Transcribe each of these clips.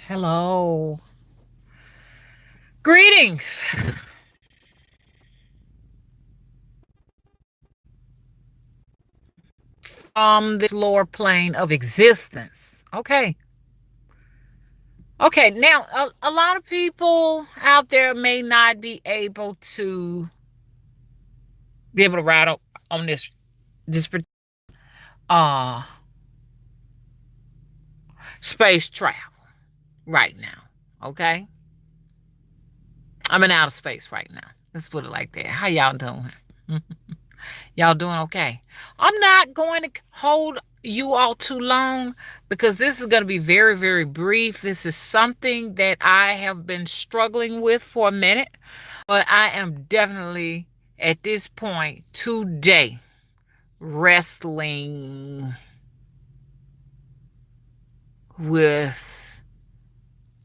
Hello. Greetings from this lower plane of existence. Okay. Okay. Now, a lot of people out there may not be able to ride on this uh space travel right now. Okay. I'm in outer space right now. Let's put it like that. How y'all doing? Y'all doing okay? I'm not going to hold you all too long because this is going to be very, very brief. This is something that I have been struggling with for a minute, but I am definitely at this point today wrestling with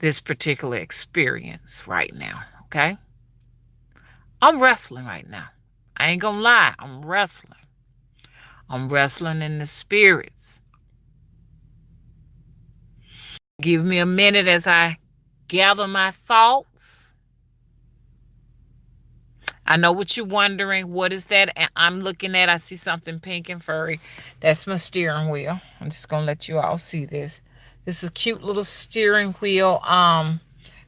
this particular experience right now. Okay? I'm wrestling right now. I ain't gonna lie, I'm wrestling. I'm wrestling in the spirits. Give me a minute as I gather my thoughts. I know what you're wondering. What is that I'm looking at? I see something pink and furry. That's my steering wheel. I'm just gonna let you all see this. This is a cute little steering wheel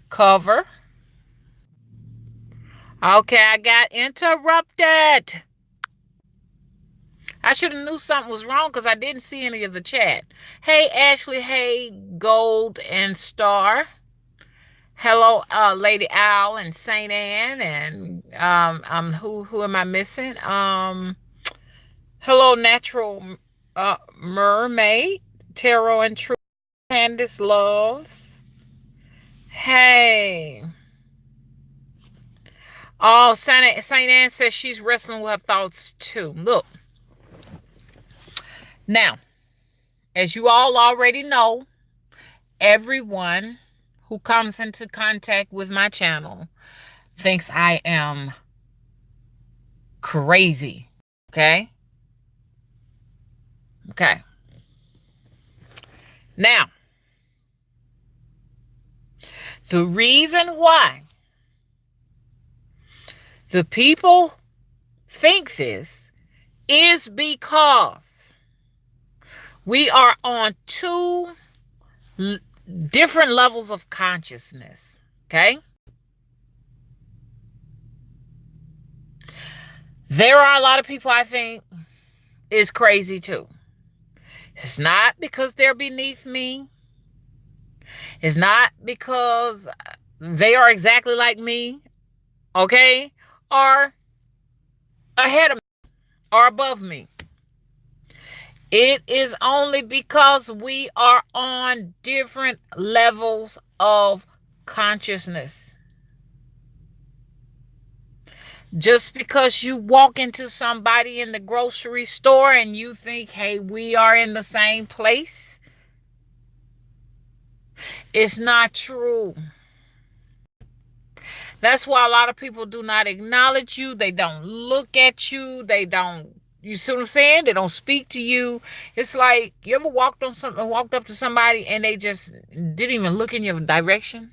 cover. Okay, I got interrupted. I should have knew something was wrong because I didn't see any of the chat. Hey Ashley, hey Gold and Star. Hello, Lady Owl and Saint Anne, and who am I missing? Hello, Natural Mermaid, Tarot and Truth, Candace Loves. Hey, oh, Saint Anne says she's wrestling with her thoughts too. Look, now, as you all already know, everyone who comes into contact with my channel thinks I am crazy. Okay? Okay. Now, the reason why the people think this is because we are on two different levels of consciousness. Okay? There are a lot of people I think is crazy too. It's not because they're beneath me. It's not because they are exactly like me, okay? Or ahead of me or above me. It is only because we are on different levels of consciousness. Just because you walk into somebody in the grocery store and you think, hey, we are in the same place, it's not true. That's why a lot of people do not acknowledge you. They don't look at you. You see what I'm saying? They don't speak to you. It's like, you ever walked up to somebody and they just didn't even look in your direction?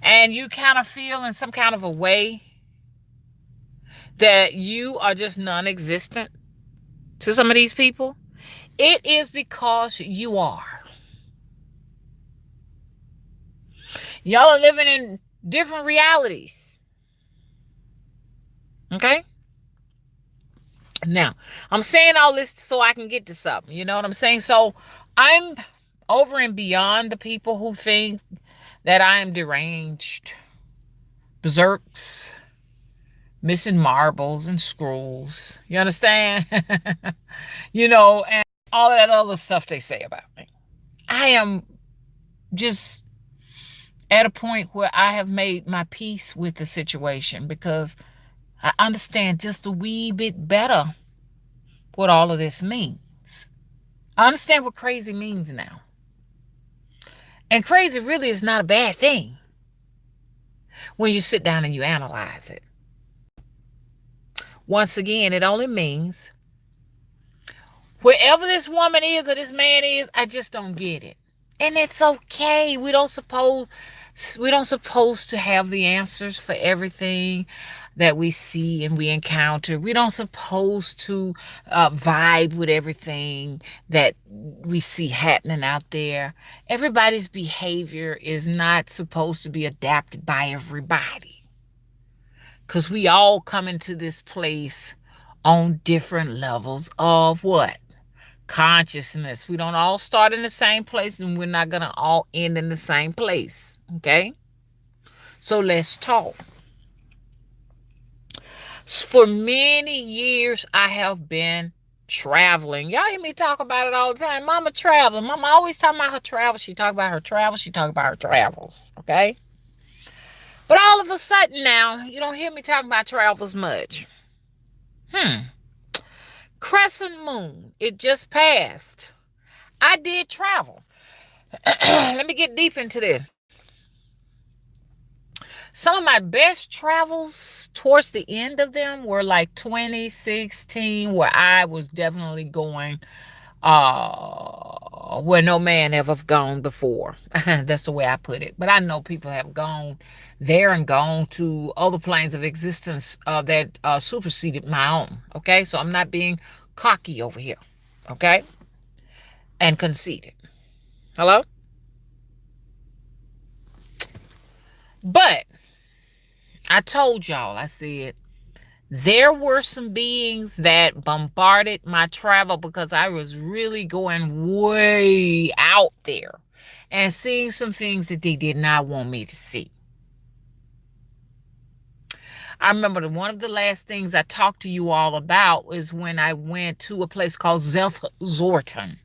And you kind of feel in some kind of a way that you are just non-existent to some of these people. It is because you are. Y'all are living in different realities. Okay? Now, I'm saying all this so I can get to something. You know what I'm saying? So I'm over and beyond the people who think that I am deranged, berserks, missing marbles and scrolls. You understand? And all that other stuff they say about me. I am just at a point where I have made my peace with the situation because I understand just a wee bit better what all of this means. I understand what crazy means now. And crazy really is not a bad thing when you sit down and you analyze it. Once again, it only means wherever this woman is or this man is, I just don't get it. And it's okay. We don't supposed to have the answers for everything that we see and we encounter. We don't supposed to vibe with everything that we see happening out there. Everybody's behavior is not supposed to be adapted by everybody, because we all come into this place on different levels of what? Consciousness. We don't all start in the same place, and we're not going to all end in the same place. Okay? So let's talk. For many years, I have been traveling. Y'all hear me talk about it all the time. Mama traveling. Mama always talking about her travels. She talk about her travels. She talk about her travels. Okay? But all of a sudden now, you don't hear me talking about travels much. Crescent moon. It just passed. I did travel. Let me get deep into this. Some of my best travels towards the end of them were like 2016, where I was definitely going where no man ever gone before. That's the way I put it. But I know people have gone there and gone to other planes of existence that superseded my own. Okay, so I'm not being cocky over here. Okay, and conceited. Hello? But I told y'all, I said, there were some beings that bombarded my travel because I was really going way out there and seeing some things that they did not want me to see. I remember one of the last things I talked to you all about was when I went to a place called Zelf-Zorton.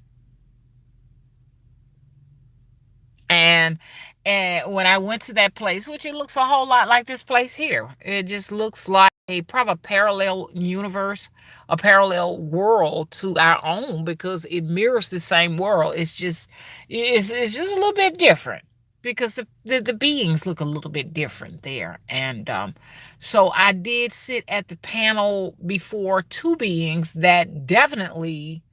And when I went to that place, which it looks a whole lot like this place here, it just looks like a probably parallel universe, a parallel world to our own, because it mirrors the same world. It's just a little bit different, because the beings look a little bit different there. And so I did sit at the panel before two beings that definitely,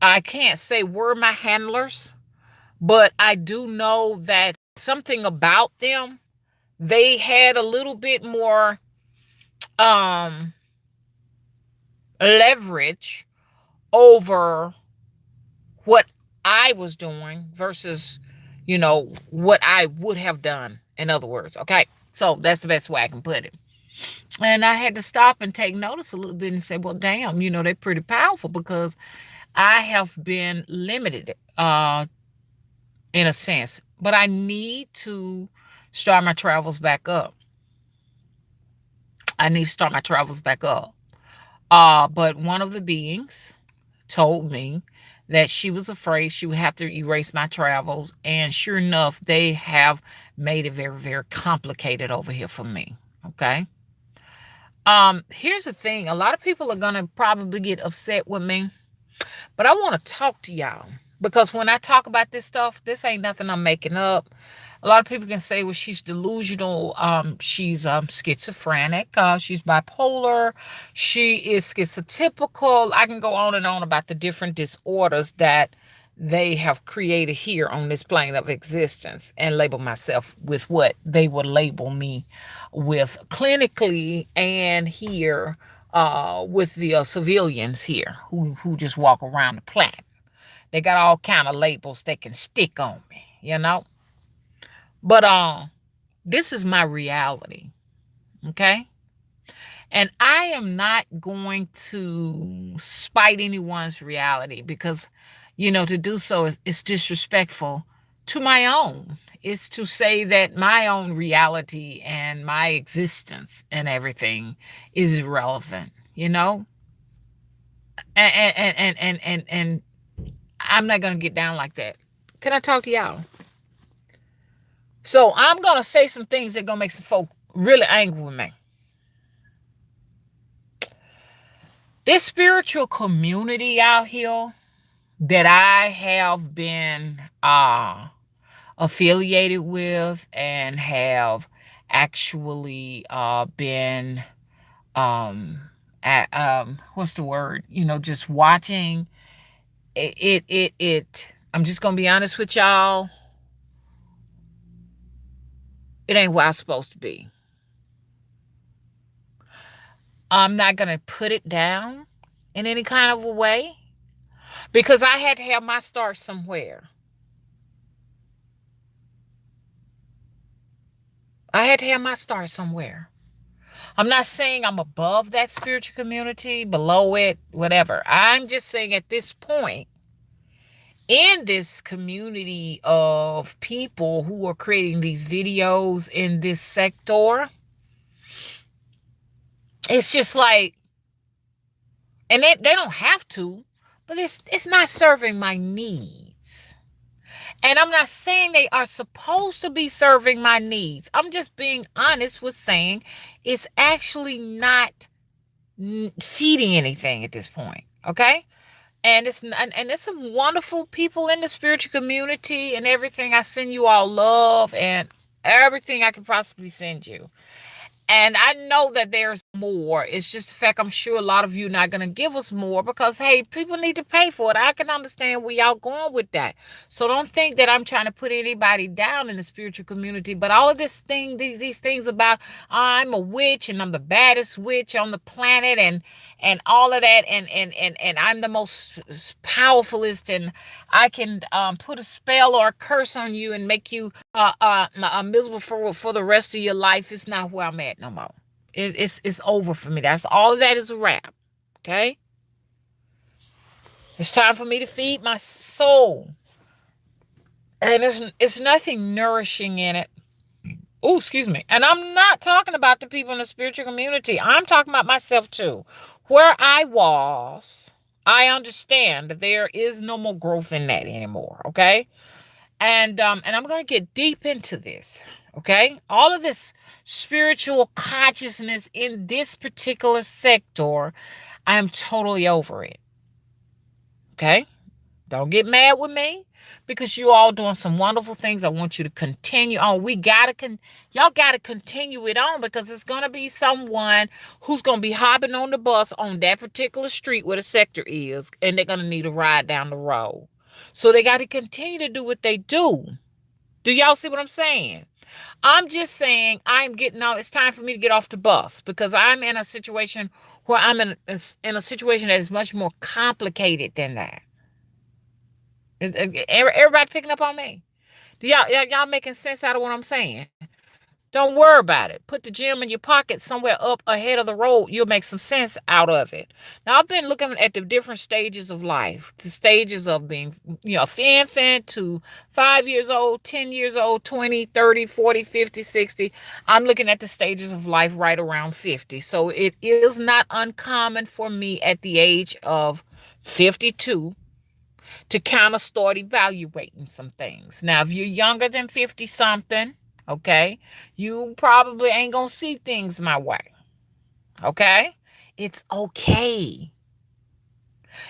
I can't say were my handlers, but I do know that something about them, they had a little bit more um leverage over what I was doing versus, what I would have done, in other words. Okay, so that's the best way I can put it. And I had to stop and take notice a little bit and say, well, damn, they're pretty powerful, because I have been limited in a sense, but I need to start my travels back up. I need to start my travels back up. But one of the beings told me that she was afraid she would have to erase my travels. And sure enough, they have made it very, very complicated over here for me. Okay. Here's the thing. A lot of people are going to probably get upset with me, but I want to talk to y'all, because when I talk about this stuff, this ain't nothing I'm making up. A lot of people can say, well, she's delusional. She's schizophrenic. She's bipolar. She is schizotypical. I can go on and on about the different disorders that they have created here on this plane of existence, and label myself with what they would label me with clinically, and here with the civilians here who just walk around the planet. They got all kind of labels they can stick on me. But this is my reality, okay? And I am not going to spite anyone's reality, because, to do so is disrespectful to my own. It's to say that my own reality and my existence and everything is irrelevant. And I'm not gonna get down like that. Can I talk to y'all? So I'm gonna say some things that gonna make some folk really angry with me. This spiritual community out here that I have been affiliated with, and have actually been at what's the word? Just watching it I'm just going to be honest with y'all. It ain't where I'm supposed to be. I'm not going to put it down in any kind of a way because I had to have my start somewhere. I had to have my start somewhere. I'm not saying I'm above that spiritual community, below it, whatever. I'm just saying at this point, in this community of people who are creating these videos in this sector, it's just like, and they don't have to, but it's not serving my needs. And I'm not saying they are supposed to be serving my needs. I'm just being honest with saying it's actually not feeding anything at this point. Okay? And there's some wonderful people in the spiritual community and everything. I send you all love and everything I can possibly send you. And I know that there's more. It's just the fact I'm sure a lot of you are not going to give us more because, hey, people need to pay for it. I can understand where y'all going with that. So don't think that I'm trying to put anybody down in the spiritual community. But all of these things about I'm a witch and I'm the baddest witch on the planet and all of that and I'm the most powerfulest and I can put a spell or a curse on you and make you miserable for the rest of your life. It's not where I'm at no more. It's over for me. That's all of that is a wrap. Okay? It's time for me to feed my soul. And it's nothing nourishing in it. Oh, excuse me. And I'm not talking about the people in the spiritual community. I'm talking about myself too. Where I was, I understand that there is no more growth in that anymore. Okay? And I'm going to get deep into this. Okay? All of this spiritual consciousness in this particular sector, I am totally over it. Okay? Don't get mad with me because you all doing some wonderful things. I want you to continue on. Y'all got to continue it on because it's going to be someone who's going to be hopping on the bus on that particular street where the sector is, and they're going to need a ride down the road. So they got to continue to do what they do. Do y'all see what I'm saying? I'm just saying it's time for me to get off the bus because I'm in a situation where I'm in a situation that is much more complicated than that. Everybody picking up on me? Do y'all making sense out of what I'm saying? Don't worry about it. Put the gem in your pocket somewhere up ahead of the road. You'll make some sense out of it. Now, I've been looking at the different stages of life. The stages of being, infant to 5 years old, 10 years old, 20, 30, 40, 50, 60. I'm looking at the stages of life right around 50. So it is not uncommon for me at the age of 52 to kind of start evaluating some things. Now, if you're younger than 50 something, okay, you probably ain't gonna see things my way. Okay? It's okay.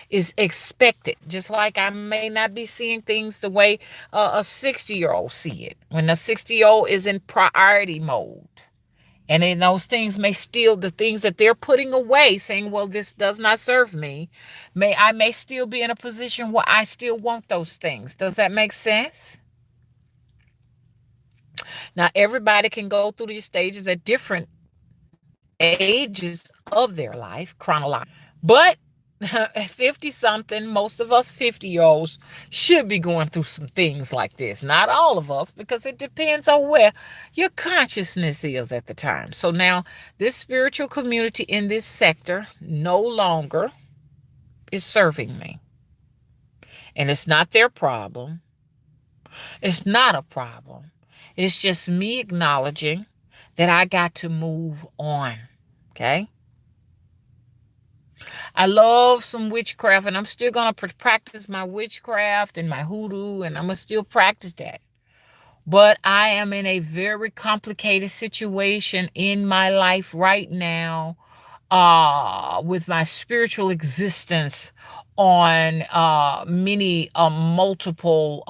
It's expected. Just like I may not be seeing things the way a 60-year-old see it. When a 60-year-old is in priority mode. And then those things the things that they're putting away, saying, well, this does not serve me. I may still be in a position where I still want those things. Does that make sense? Now, everybody can go through these stages at different ages of their life, chronologically. But 50 something, most of us 50-year-olds should be going through some things like this. Not all of us, because it depends on where your consciousness is at the time. So now this spiritual community in this sector no longer is serving me. And it's not their problem. It's not a problem. It's just me acknowledging that I got to move on. Okay? I love some witchcraft, and I'm still going to practice my witchcraft and my hoodoo, and I'm going to still practice that. But I am in a very complicated situation in my life right now with my spiritual existence on many multiple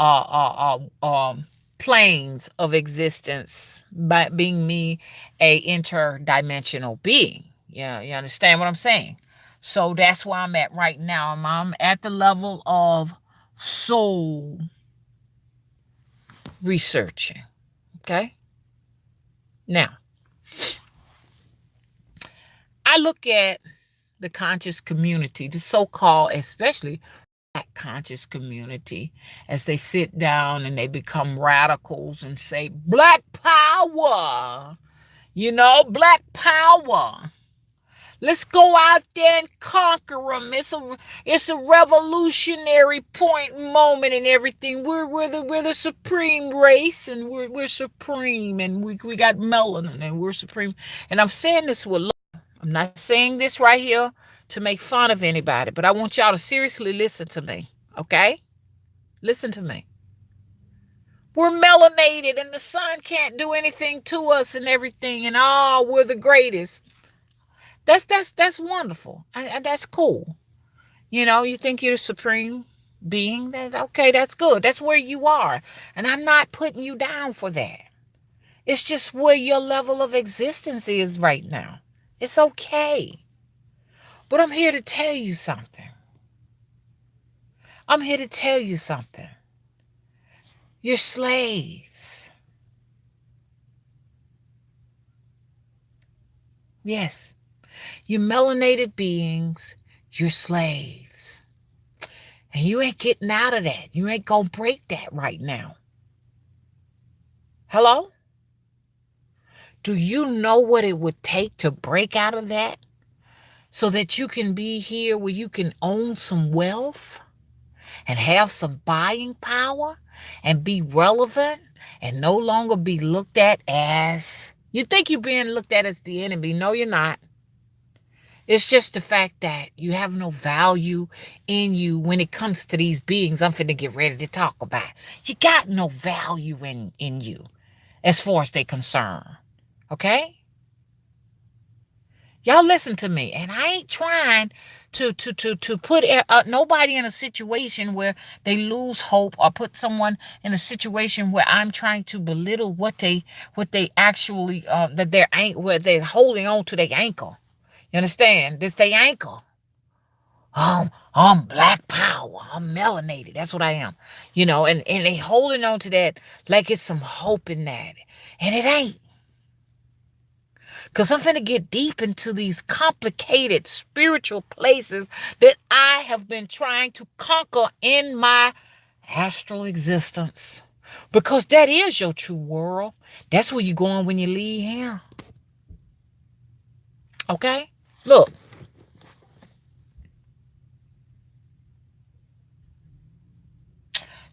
planes of existence, by being me a interdimensional being. Yeah, you understand what I'm saying? So that's where I'm at right now. I'm at the level of soul researching. Okay? Now, I look at the conscious community, the so-called, especially Black conscious community, as they sit down and they become radicals and say, Black power, Black power. Let's go out there and conquer them. It's a revolutionary point moment and everything. We're the supreme race, and we're supreme, and we got melanin, and we're supreme. And I'm saying this with love. I'm not saying this right here to make fun of anybody, but I want y'all to seriously listen to me, okay? Listen to me. We're melanated, and the sun can't do anything to us and everything, and we're the greatest. That's wonderful. That's cool. You think you're the supreme being. Okay, that's good. That's where you are, and I'm not putting you down for that. It's just where your level of existence is right now. It's okay. But I'm here to tell you something. I'm here to tell you something. You're slaves. Yes. You melanated beings, you're slaves. And you ain't getting out of that. You ain't gonna break that right now. Hello? Do you know what it would take to break out of that? So that you can be here where you can own some wealth and have some buying power and be relevant and no longer be looked at as... You think you're being looked at as the enemy. No, you're not. It's just the fact that you have no value in you when it comes to these beings I'm finna get ready to talk about. You got no value in you as far as they're concerned. Okay? Y'all listen to me. And I ain't trying to put nobody in a situation where they lose hope, or put someone in a situation where I'm trying to belittle what they actually where they're holding on to their ankle. You understand? This they ankle. I'm Black power. I'm melanated. That's what I am. And they holding on to that like it's some hope in that. And it ain't. Because I'm finna get deep into these complicated spiritual places that I have been trying to conquer in my astral existence. Because that is your true world. That's where you're going when you leave here. Okay? Look.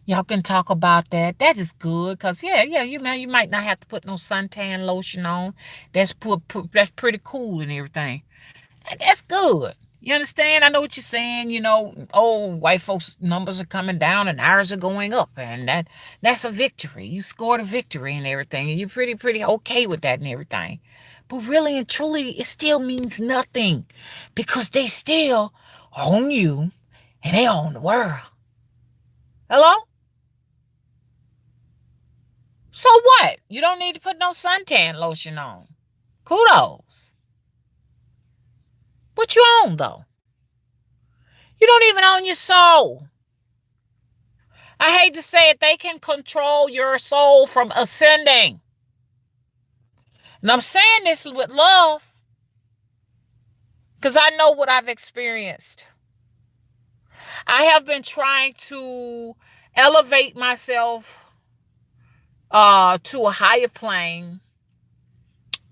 Y'all can talk about that. That is good. Because, you might not have to put no suntan lotion on. That's pretty cool and everything. That's good. You understand? I know what you're saying. White folks' numbers are coming down and ours are going up. And that's a victory. You scored a victory and everything. And you're pretty okay with that and everything. But really and truly, it still means nothing. Because they still own you and they own the world. Hello? So what? You don't need to put no suntan lotion on. Kudos. What you own, though? You don't even own your soul. I hate to say it, they can control your soul from ascending. And I'm saying this with love because I know what I've experienced. I have been trying to elevate myself to a higher plane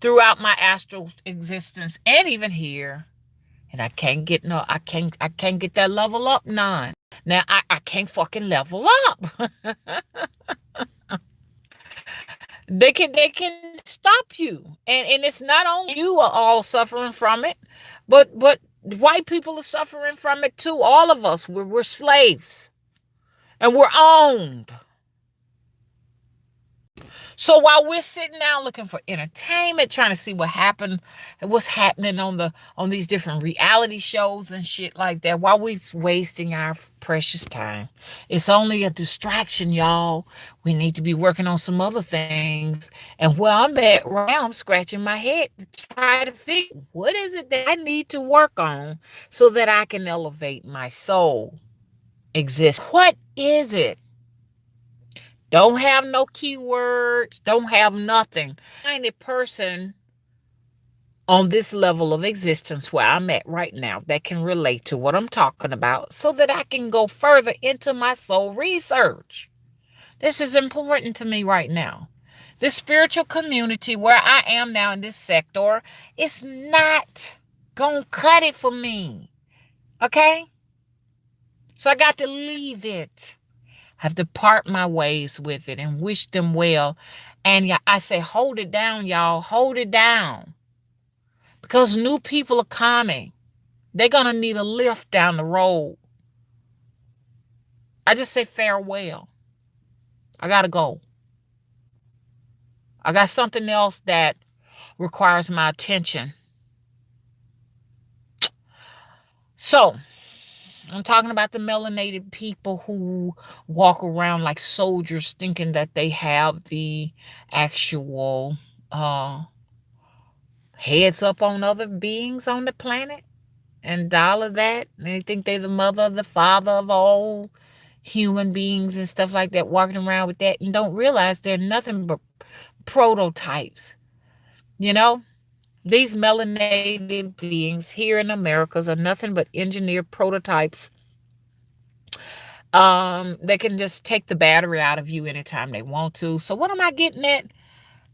throughout my astral existence and even here. And I can't get get that level up none. Now I can't fucking level up. They can stop you. And it's not only you are all suffering from it, but white people are suffering from it too. All of us, we're slaves. And we're owned. So while we're sitting down looking for entertainment, trying to see what's happening on these different reality shows and shit like that, while we're wasting our precious time, it's only a distraction, y'all. We need to be working on some other things. And where I'm at right now, I'm scratching my head to try to figure what is it that I need to work on so that I can elevate my soul. exists. What is it? Don't have no keywords, don't have nothing. Find a person on this level of existence where I'm at right now that can relate to what I'm talking about so that I can go further into my soul research. This is important to me right now. This spiritual community where I am now in this sector is not gonna cut it for me. Okay? So I got to leave it. I have to part my ways with it and wish them well. And yeah, I say, hold it down, y'all. Hold it down. Because new people are coming. They're going to need a lift down the road. I just say farewell. I got to go. I got something else that requires my attention. So, I'm talking about the melanated people who walk around like soldiers thinking that they have the actual heads up on other beings on the planet and all of that. And they think they're the mother, the father of all human beings and stuff like that, walking around with that and don't realize they're nothing but prototypes. You know, these melanated beings here in Americas are nothing but engineered prototypes. They can just take the battery out of you anytime they want to. So what am I getting at?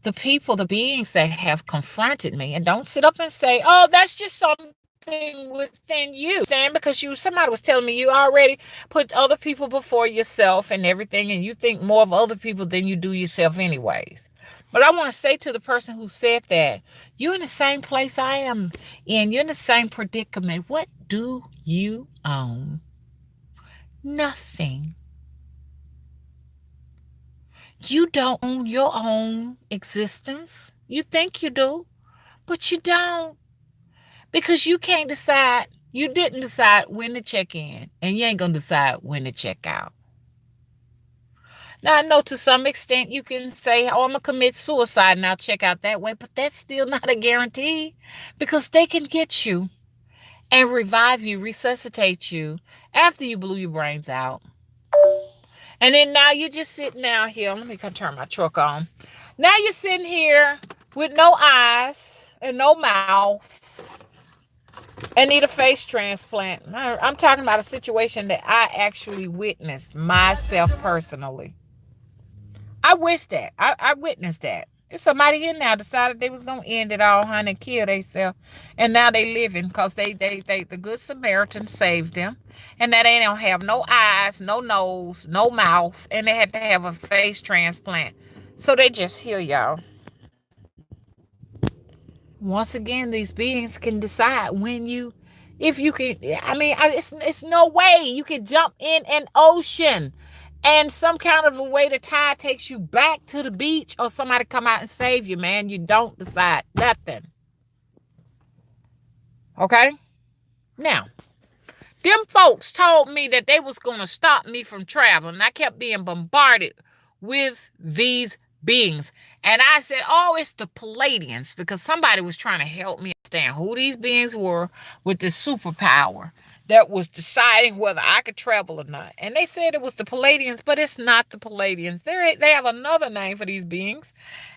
The people, the beings that have confronted me, and don't sit up and say, oh, that's just something within you. Stand because somebody was telling me you already put other people before yourself and everything, and you think more of other people than you do yourself anyways. But I want to say to the person who said that, you're in the same place I am in. You're in the same predicament. What do you own? Nothing. You don't own your own existence. You think you do, but you don't. Because you can't decide, you didn't decide when to check in, and you ain't going to decide when to check out. Now, I know to some extent you can say, oh, I'm going to commit suicide and I'll check out that way, but that's still not a guarantee because they can get you and revive you, resuscitate you after you blew your brains out. And then now you're just sitting out here. Let me turn my truck on. Now you're sitting here with no eyes and no mouth and need a face transplant. I'm talking about a situation that I actually witnessed myself personally. I wish that. I witnessed that. There's somebody here now decided they was going to end it all, honey, and kill themselves. And now they living because the Good Samaritan saved them. And now they don't have no eyes, no nose, no mouth. And they had to have a face transplant. So they just here, y'all. Once again, these beings can decide if you can. I mean, it's no way you can jump in an ocean and some kind of a way the tide takes you back to the beach or somebody come out and save you, man. You don't decide nothing. Okay? Now, them folks told me that they was going to stop me from traveling. I kept being bombarded with these beings. And I said, oh, it's the Palladians, because somebody was trying to help me understand who these beings were with this superpower that was deciding whether I could travel or not. And they said it was the Palladians, but it's not the Palladians. They have another name for these beings.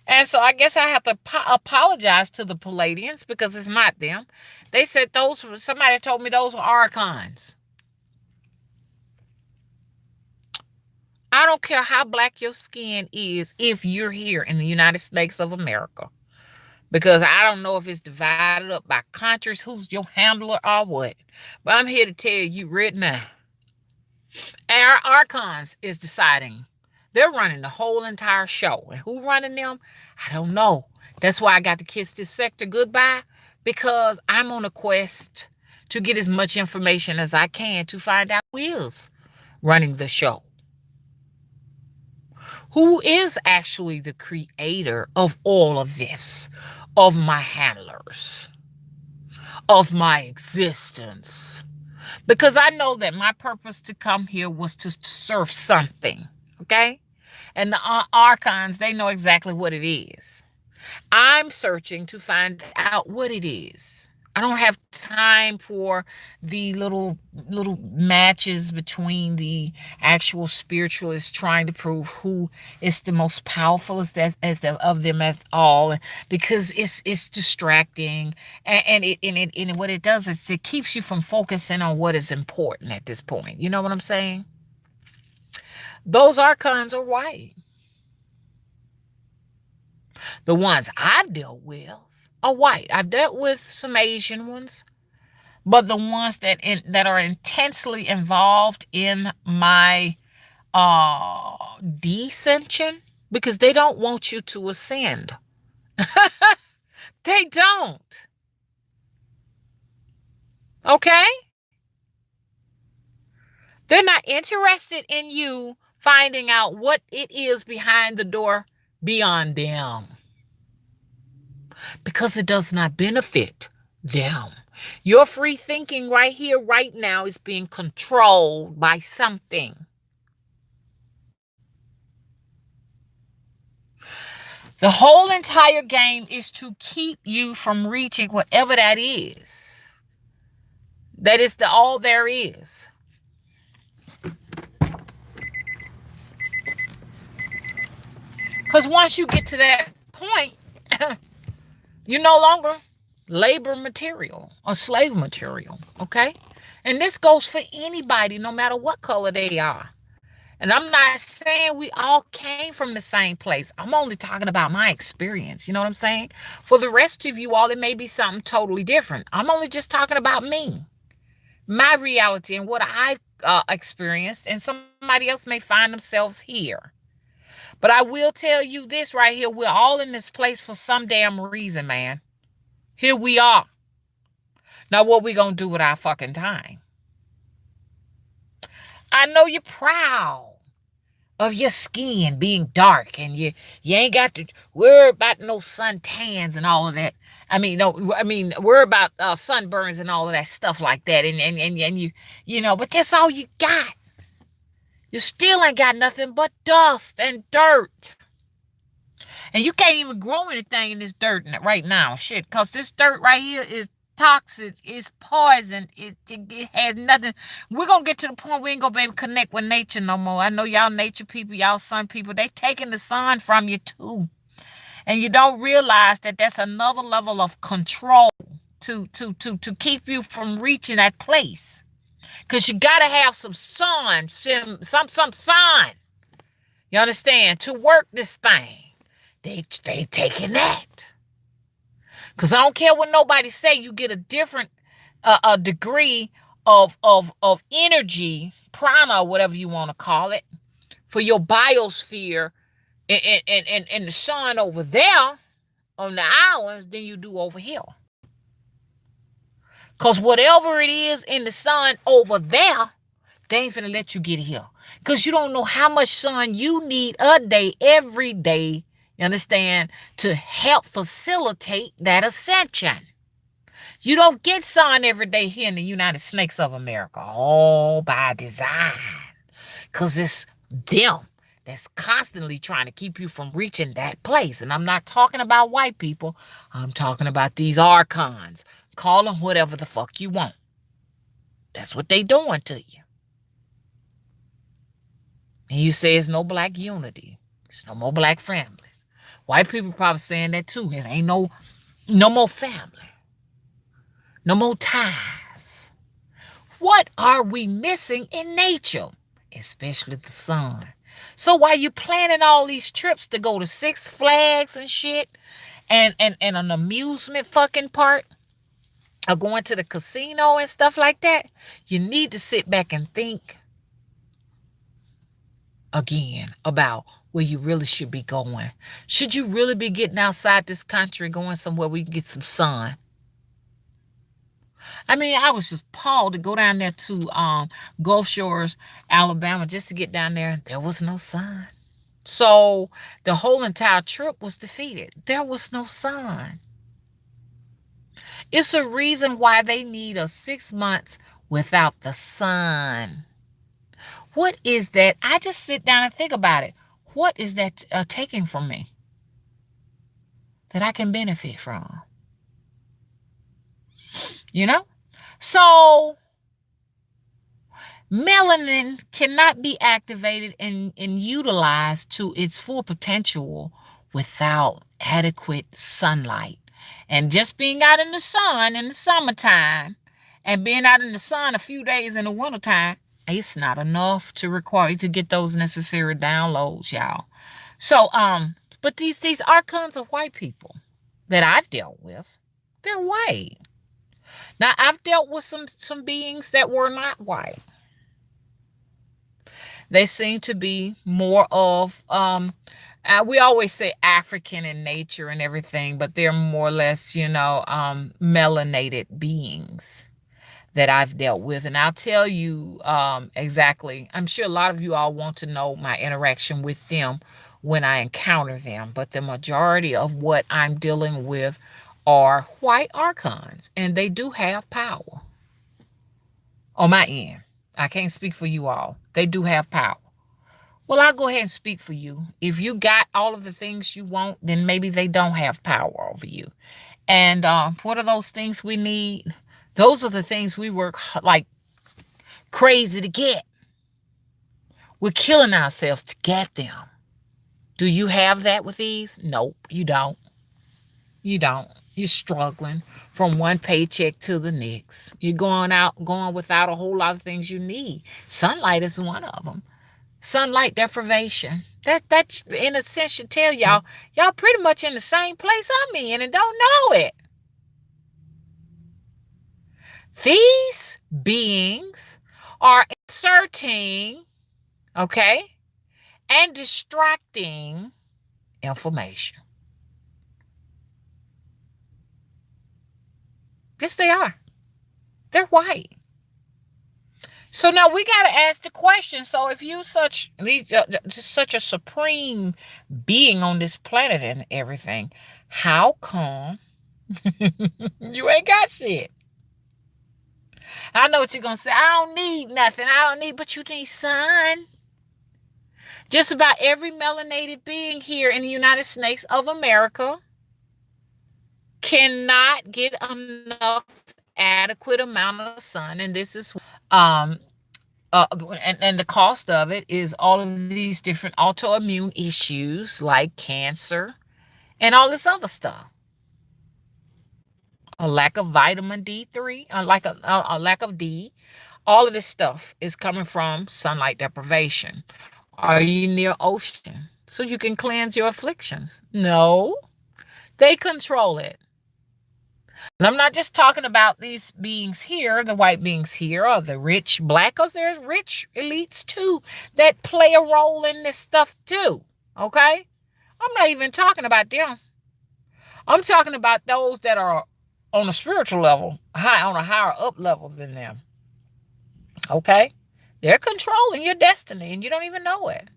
And so I guess I have to apologize to the Palladians because it's not them. They said somebody told me those were Archons. I don't care how black your skin is if you're here in the United States of America. Because I don't know if it's divided up by countries, who's your handler or what. But I'm here to tell you right now. Our Archons is deciding. They're running the whole entire show. And who running them? I don't know. That's why I got to kiss this sector goodbye. Because I'm on a quest to get as much information as I can to find out who is running the show. Who is actually the creator of all of this, of my handlers, of my existence. Because I know that my purpose to come here was to serve something, okay? And the Archons, they know exactly what it is. I'm searching to find out what it is. I don't have time for the little matches between the actual spiritualists trying to prove who is the most powerful of them at all, because it's distracting, and what it does is it keeps you from focusing on what is important at this point. You know what I'm saying? Those archons are white. The ones I've dealt with are white. I've dealt with some Asian ones. But the ones that are intensely involved in my descension, because they don't want you to ascend. They don't. Okay? They're not interested in you finding out what it is behind the door beyond them, because it does not benefit them. Your free thinking right here, right now, is being controlled by something. The whole entire game is to keep you from reaching whatever that is. That is all there is. Because once you get to that point, you're no longer labor material or slave material, okay? And this goes for anybody, no matter what color they are. And I'm not saying we all came from the same place. I'm only talking about my experience. You know what I'm saying? For the rest of you all, it may be something totally different. I'm only just talking about me, my reality, and what I've experienced. And somebody else may find themselves here. But I will tell you this right here. We're all in this place for some damn reason, man. Here we are. Now, what we gonna do with our fucking time? I know you're proud of your skin being dark, and you ain't got to worry about no suntans and all of that. Worry about sunburns and all of that stuff like that. And you know, but that's all you got. You still ain't got nothing but dust and dirt. And you can't even grow anything in this dirt right now. Shit, because this dirt right here is toxic. It's poison. It has nothing. We're going to get to the point we ain't going to be able to connect with nature no more. I know y'all nature people, y'all sun people, they taking the sun from you too. And you don't realize that that's another level of control to keep you from reaching that place. Because you got to have some sun, some sun. You understand? To work this thing. They taking that. Because I don't care what nobody say, you get a different a degree of energy, prana, whatever you want to call it, for your biosphere and the sun over there on the islands than you do over here. Because whatever it is in the sun over there, they ain't finna let you get here. Because you don't know how much sun you need a day, every day, you understand, to help facilitate that ascension. You don't get sun every day here in the United States of America, all by design. Because it's them that's constantly trying to keep you from reaching that place. And I'm not talking about white people. I'm talking about these archons. Call them whatever the fuck you want. That's what they doing to you. And you say it's no black unity. It's no more black families. White people probably saying that too. It ain't no more family. No more ties. What are we missing in nature? Especially the sun. So while you planning all these trips to go to Six Flags and shit, and an amusement fucking park, or going to the casino and stuff like that, you need to sit back and think again about where you really should be going. Should you really be getting outside this country, going somewhere where you can get some sun? I mean, I was just appalled to go down there to Gulf Shores, Alabama, just to get down there. There was no sun. So the whole entire trip was defeated. There was no sun. It's a reason why they need us 6 months without the sun. What is that? I just sit down and think about it. What is that taking from me that I can benefit from? you know? So melanin cannot be activated and utilized to its full potential without adequate sunlight. And just being out in the sun in the summertime and being out in the sun a few days in the wintertime, it's not enough to require you to get those necessary downloads, y'all. So, but these archons of white people that I've dealt with, they're white. Now, I've dealt with some beings that were not white. They seem to be more of we always say African in nature and everything, but they're more or less, melanated beings that I've dealt with. And I'll tell you exactly. I'm sure a lot of you all want to know my interaction with them when I encounter them, but the majority of what I'm dealing with are white archons, and they do have power on my end. I can't speak for you all. They do have power. Well, I'll go ahead and speak for you. If you got all of the things you want, then maybe they don't have power over you. And what are those things we need? Those are the things we work like crazy to get. We're killing ourselves to get them. Do you have that with these? Nope, you don't. You don't. You're struggling from one paycheck to the next. You're going without a whole lot of things you need. Sunlight is one of them. Sunlight deprivation. That in a sense should tell y'all pretty much in the same place I'm in and don't know it. These beings are inserting, okay, and distracting information. Yes, they are. They're white. So now we got to ask the question. So if you such a supreme being on this planet and everything, how come you ain't got shit? I know what you're going to say. I don't need nothing. But you need sun. Just about every melanated being here in the United States of America cannot get enough adequate amount of sun. And this is, and the cost of it is all of these different autoimmune issues like cancer and all this other stuff. A lack of vitamin D3, a lack of D. All of this stuff is coming from sunlight deprivation. Are you near ocean so you can cleanse your afflictions? No, they control it. And I'm not just talking about these beings here, the white beings here, or the rich black, because there's rich elites too that play a role in this stuff too. Okay? I'm not even talking about them. I'm talking about those that are on a spiritual level, on a higher up level than them. Okay? They're controlling your destiny and you don't even know it.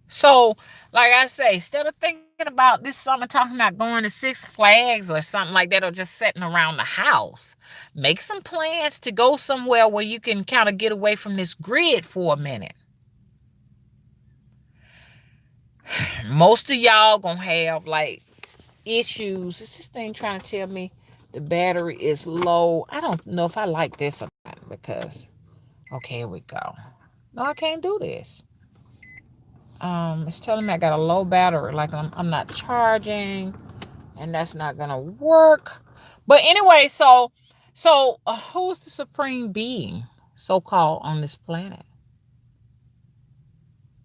So, like I say, instead of thinking about this summer talking about going to Six Flags or something like that, or just sitting around the house, make some plans to go somewhere where you can kind of get away from this grid for a minute. Most of y'all gonna have like issues. Is this thing trying to tell me the battery is low? I don't know if I like this or not because, okay, here we go. No, I can't do this. It's telling me I got a low battery, like I'm not charging, and that's not gonna work. But anyway, so who's the supreme being, so-called, on this planet?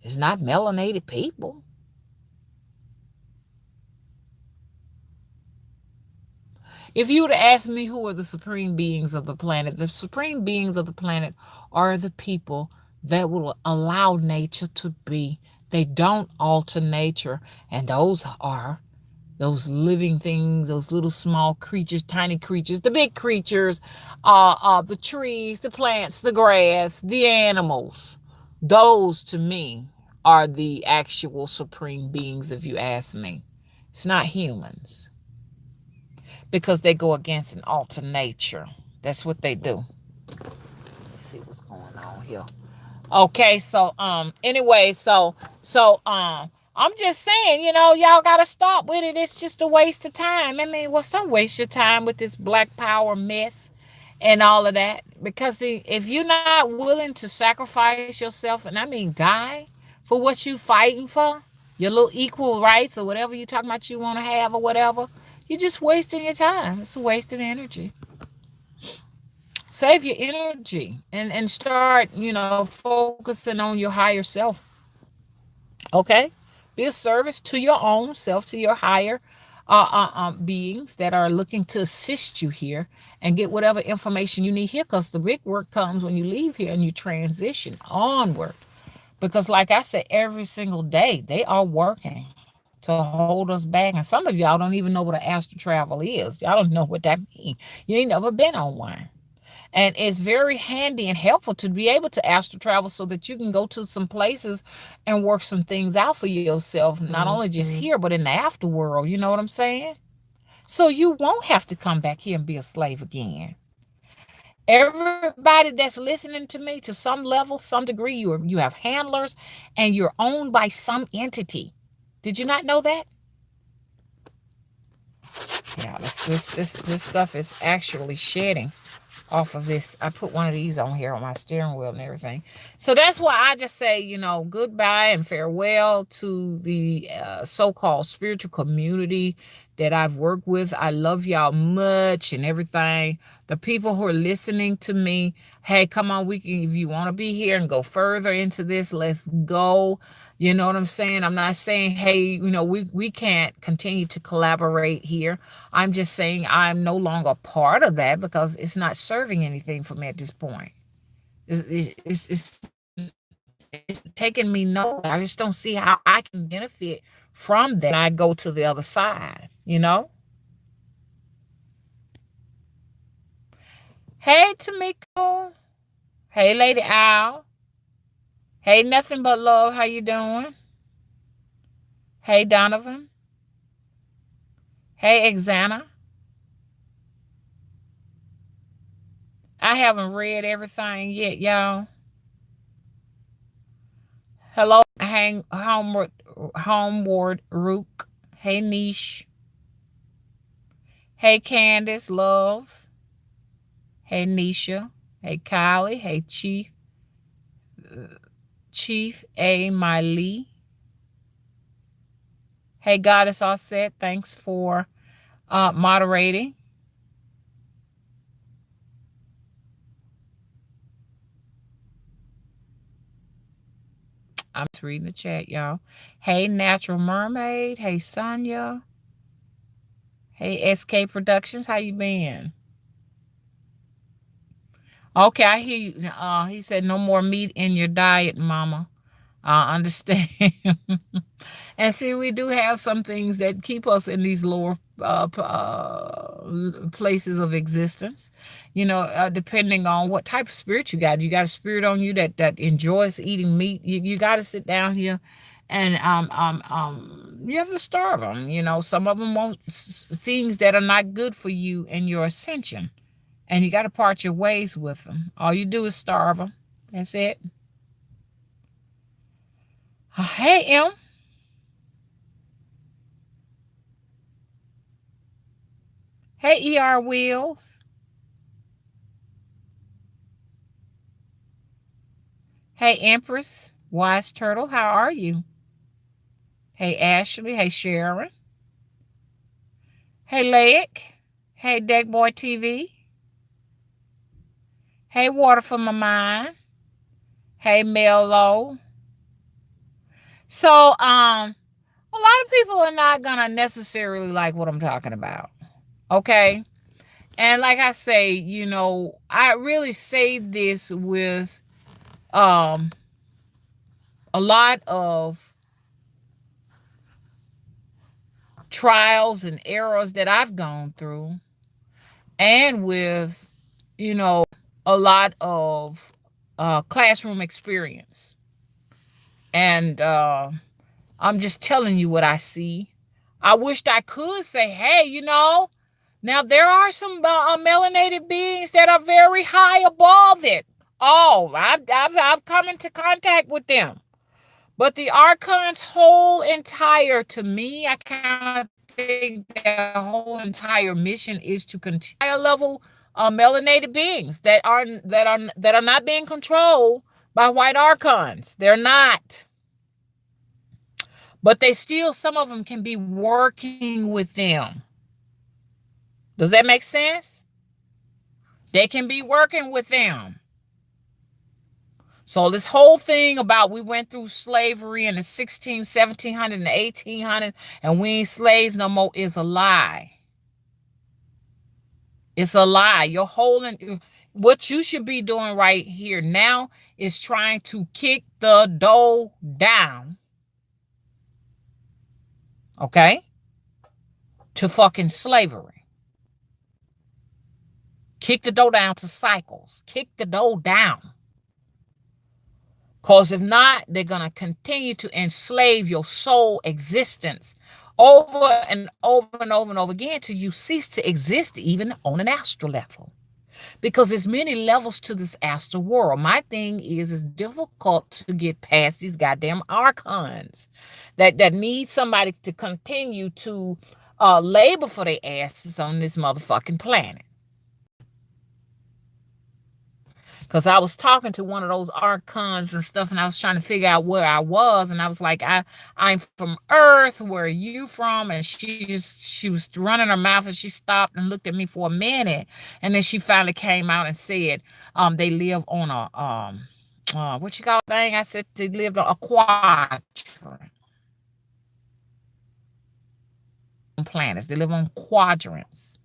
It's not melanated people. If you would have asked me who are the supreme beings of the supreme beings of the planet are the people that will allow nature to be. They don't alter nature. And those are those living things, those little small creatures, tiny creatures, the big creatures, the trees, the plants, the grass, the animals. Those, to me, are the actual supreme beings, if you ask me. It's not humans. Because they go against an alter nature. That's what they do. Let's see what's going on here. Okay, so anyway, so I'm I'm just saying, y'all got to stop with it. It's just a waste of time. I mean, well, don't waste your time with this black power mess and all of that. Because if you're not willing to sacrifice yourself, and I mean die for what you fighting for, your little equal rights or whatever you talking about you want to have or whatever, you're just wasting your time. It's a waste of energy. Save your energy and start, focusing on your higher self. Okay? Be a service to your own self, to your higher beings that are looking to assist you here and get whatever information you need here, because the big work comes when you leave here and you transition onward. Because, like I said, every single day they are working to hold us back. And some of y'all don't even know what an astral travel is. Y'all don't know what that means. You ain't never been on one. And it's very handy and helpful to be able to astral travel so that you can go to some places and work some things out for yourself, not only just here, but in the afterworld. You know what I'm saying? So you won't have to come back here and be a slave again. Everybody that's listening to me, to some level, some degree, you have handlers and you're owned by some entity. Did you not know that? Yeah, this stuff is actually shedding off of this. I put one of these on here on my steering wheel and everything. So that's why I just say, goodbye and farewell to the so-called spiritual community that I've worked with. I love y'all much and everything. The people who are listening to me, hey, come on, if you want to be here and go further into this, let's go. You know what I'm saying? I'm not saying, hey, we can't continue to collaborate here. I'm just saying I'm no longer part of that because it's not serving anything for me at this point. It's taking me nowhere. I just don't see how I can benefit from that when I go to the other side. Hey, Tamiko. Hey, Lady Owl. Hey, Nothing But Love. How you doing? Hey, Donovan. Hey, Exana. I haven't read everything yet, y'all. Hello, Homeward Rook. Hey, Niche. Hey, Candace Loves. Hey, Nisha. Hey, Kylie. Hey, Chief A. Miley. Hey, Goddess Offset. Thanks for moderating. I'm just reading the chat, y'all. Hey, Natural Mermaid. Hey, Sonia. Hey, SK Productions. How you been? Okay, I hear you. He said no more meat in your diet, Mama. I understand. And see, we do have some things that keep us in these lower places of existence, depending on what type of spirit you got. You got a spirit on you that enjoys eating meat. You got to sit down here and you have to starve them. Some of them want things that are not good for you in your ascension, and you got to part your ways with them. All you do is starve them. That's it. Hey, M. Hey, ER Wheels. Hey, Empress. Wise Turtle, how are you? Hey, Ashley. Hey, Sharon. Hey, Lake. Hey, Deckboy TV. Hey, Water for My Mind. Hey, Mello. So, a lot of people are not going to necessarily like what I'm talking about. Okay? And like I say, I really say this with a lot of trials and errors that I've gone through, and with, a lot of classroom experience. And I'm just telling you what I see. I wished I could say, hey, now there are some melanated beings that are very high above it. Oh, I've come into contact with them. But the Archons' whole entire, to me, I kind of think their whole entire mission is to continue higher level melanated beings that are not being controlled by white Archons. They're not. But they still, some of them can be working with them. Does that make sense? They can be working with them. So this whole thing about we went through slavery in the 16, 1700, and 1800, and we ain't slaves no more is a lie. It's a lie. You're holding, what you should be doing right here now is trying to kick the door down. Okay? To fucking slavery. Kick the door down to cycles. Kick the door down. Because if not, they're going to continue to enslave your soul existence over and over and over and over again until you cease to exist even on an astral level. Because there's many levels to this astral world. My thing is it's difficult to get past these goddamn Archons that need somebody to continue to labor for their asses on this motherfucking planet. Because I was talking to one of those Archons and stuff, and I was trying to figure out where I was, and I was like, I'm from Earth. Where are you from? And she was running her mouth, and she stopped and looked at me for a minute, and then she finally came out and said, they live on a what you call it thing? I said they lived on a quadrant. Planets. They live on quadrants.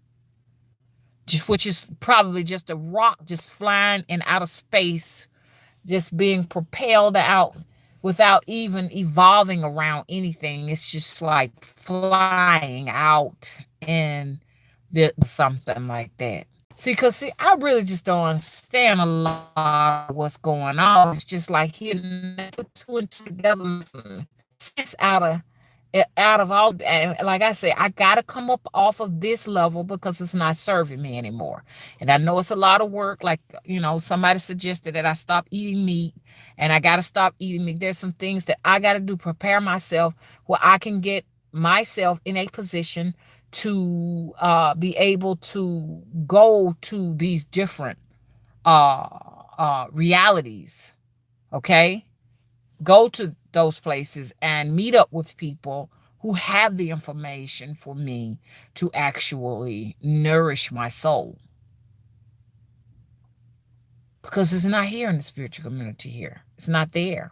Which is probably just a rock just flying in outer space, just being propelled out without even evolving around anything. It's just like flying out in something like that. See, I really just don't understand a lot of what's going on. It's just like here, two and two together, it's out of all, and like I said, I gotta come up off of this level because it's not serving me anymore. And I know it's a lot of work. Like, somebody suggested that I stop eating meat, and I gotta stop eating meat. There's some things that I gotta do, prepare myself where I can get myself in a position to be able to go to these different realities. Okay, go to those places and meet up with people who have the information for me to actually nourish my soul. Because it's not here in the spiritual community here. It's not there.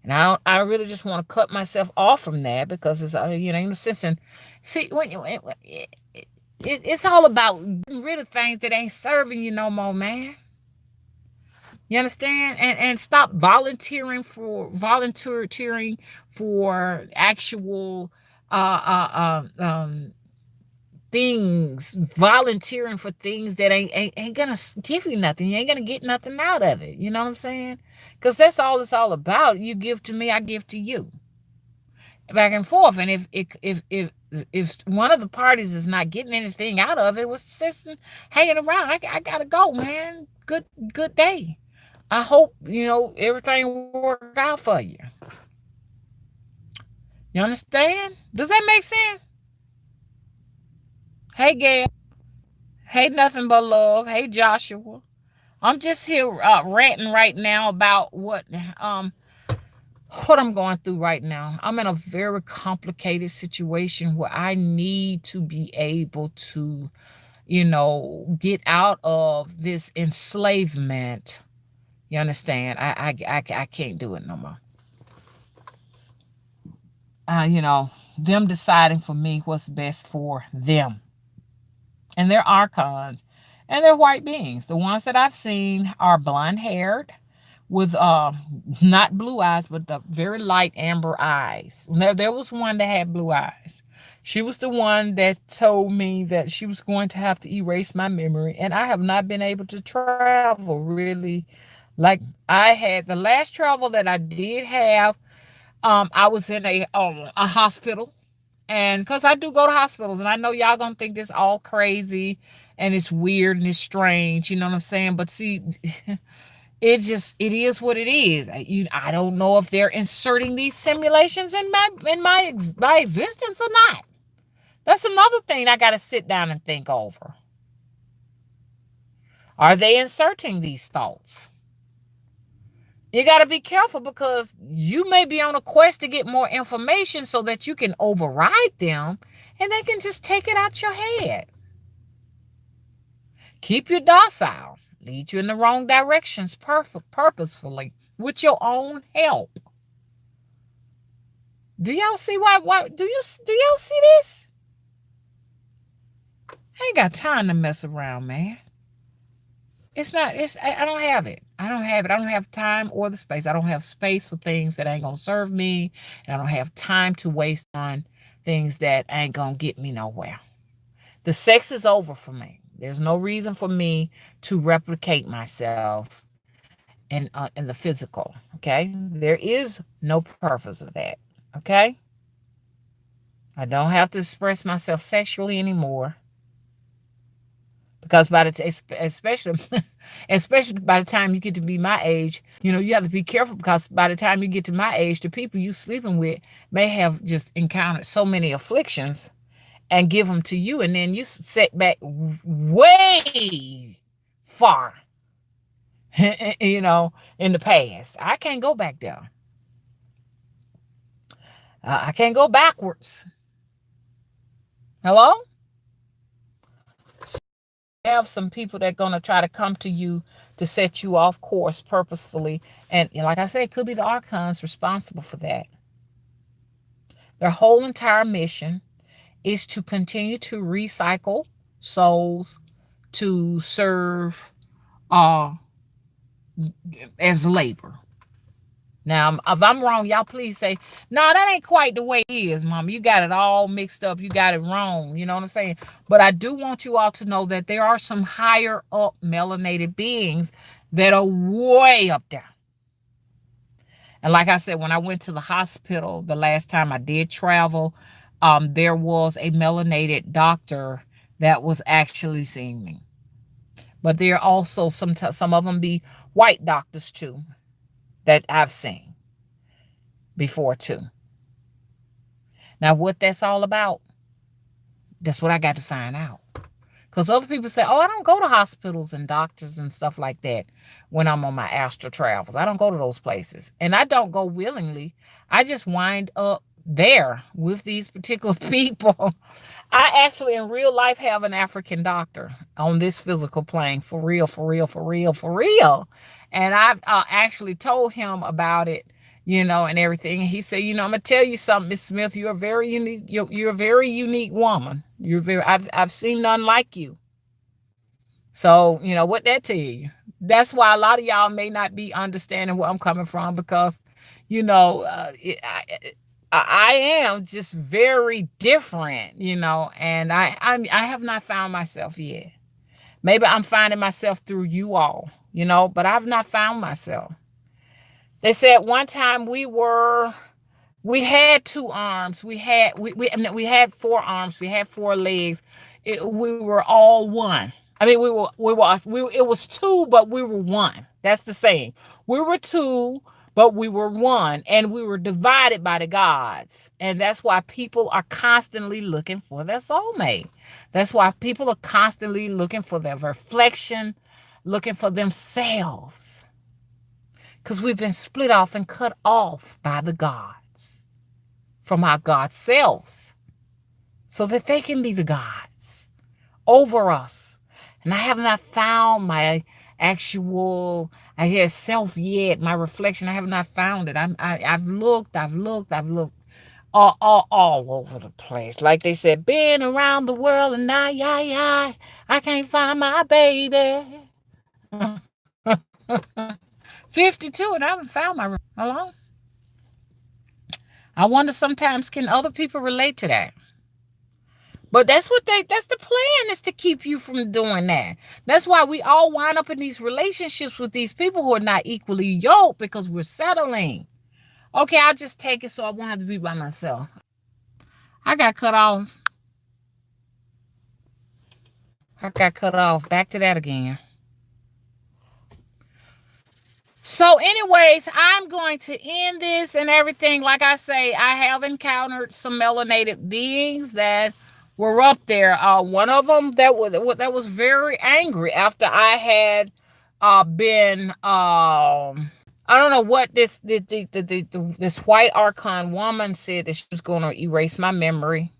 And I really just want to cut myself off from that because it's, ain't no sense in, see, it's all about getting rid of things that ain't serving you no more, man. You understand? And stop volunteering for actual things, volunteering for things that ain't gonna give you nothing. You ain't gonna get nothing out of it. You know what I'm saying? Because that's all it's all about. You give to me, I give to you. Back and forth. And if one of the parties is not getting anything out of it, was just hanging around. I gotta go, man. Good day. I hope, everything will work out for you. You understand? Does that make sense? Hey, Gail. Hey, Nothing But Love. Hey, Joshua. I'm just here ranting right now about what I'm going through right now. I'm in a very complicated situation where I need to be able to, get out of this enslavement. You understand? I can't do it no more. Them deciding for me what's best for them. And they're Archons. And they're white beings. The ones that I've seen are blonde-haired with not blue eyes, but the very light amber eyes. There was one that had blue eyes. She was the one that told me that she was going to have to erase my memory. And I have not been able to travel really. Like I had the last travel that I did have, I was in a hospital, and because I do go to hospitals, and I know y'all gonna think this all crazy and it's weird and it's strange, you know what I'm saying? But see, It is what it is. I don't know if they're inserting these simulations in my existence or not. That's another thing I got to sit down and think over. Are they inserting these thoughts? You got to be careful because you may be on a quest to get more information so that you can override them and they can just take it out your head. Keep you docile. Lead you in the wrong directions purposefully with your own help. Do y'all see why do y'all see this? I ain't got time to mess around, man. I don't have it. I don't have it. I don't have time or the space. I don't have space for things that ain't gonna serve me. And I don't have time to waste on things that ain't gonna get me nowhere. The sex is over for me. There's no reason for me to replicate myself in the physical. Okay? There is no purpose of that. Okay? I don't have to express myself sexually anymore. Because especially by the time you get to be my age, you have to be careful because by the time you get to my age, the people you sleeping with may have just encountered so many afflictions and give them to you, and then you set back way far, in the past. I can't go back there. I can't go backwards. Hello? Have some people that are going to try to come to you to set you off course purposefully. And like I said, it could be the Archons responsible for that. Their whole entire mission is to continue to recycle souls to serve as labor. Now, if I'm wrong, y'all please say, no, that ain't quite the way it is, Mama. You got it all mixed up. You got it wrong. You know what I'm saying? But I do want you all to know that there are some higher up melanated beings that are way up there. And like I said, when I went to the hospital the last time I did travel, there was a melanated doctor that was actually seeing me. But there are also some of them be white doctors too that I've seen before too. Now, what that's all about, that's what I got to find out. Because other people say, oh, I don't go to hospitals and doctors and stuff like that when I'm on my astral travels. I don't go to those places. And I don't go willingly. I just wind up there with these particular people. I actually, in real life, have an African doctor on this physical plane. For real, for real, for real, for real. And I've actually told him about it, and everything. And he said, I'm going to tell you something, Miss Smith. You're a very unique, you're a very unique woman. I've seen none like you. So, what that tell you? That's why a lot of y'all may not be understanding where I'm coming from because, I am just very different, and I have not found myself yet. Maybe I'm finding myself through you all, but I've not found myself. They said one time we had 2 arms. We had we had 4 arms. We had 4 legs. We were all one. I mean, it was 2, but we were one. That's the saying. We were 2, but we were one, and we were divided by the gods. And that's why people are constantly looking for their soulmate. That's why people are constantly looking for their reflection, looking for themselves. Because we've been split off and cut off by the gods from our God selves so that they can be the gods over us. And I have not found my actual self yet, my reflection. I have not found it. I've looked all over the place. Like they said, been around the world and I can't find my baby. 52 and I haven't found my hello. I wonder sometimes can other people relate to that? But that's the plan is to keep you from doing that. That's why we all wind up in these relationships with these people who are not equally yoked because we're settling. Okay, I'll just take it so I won't have to be by myself. I got cut off. Back to that again. So, anyways, I'm going to end this and everything. Like I say, I have encountered some melanated beings that were up there. One of them that was very angry after I had been I don't know what this white Archon woman said that she was going to erase my memory.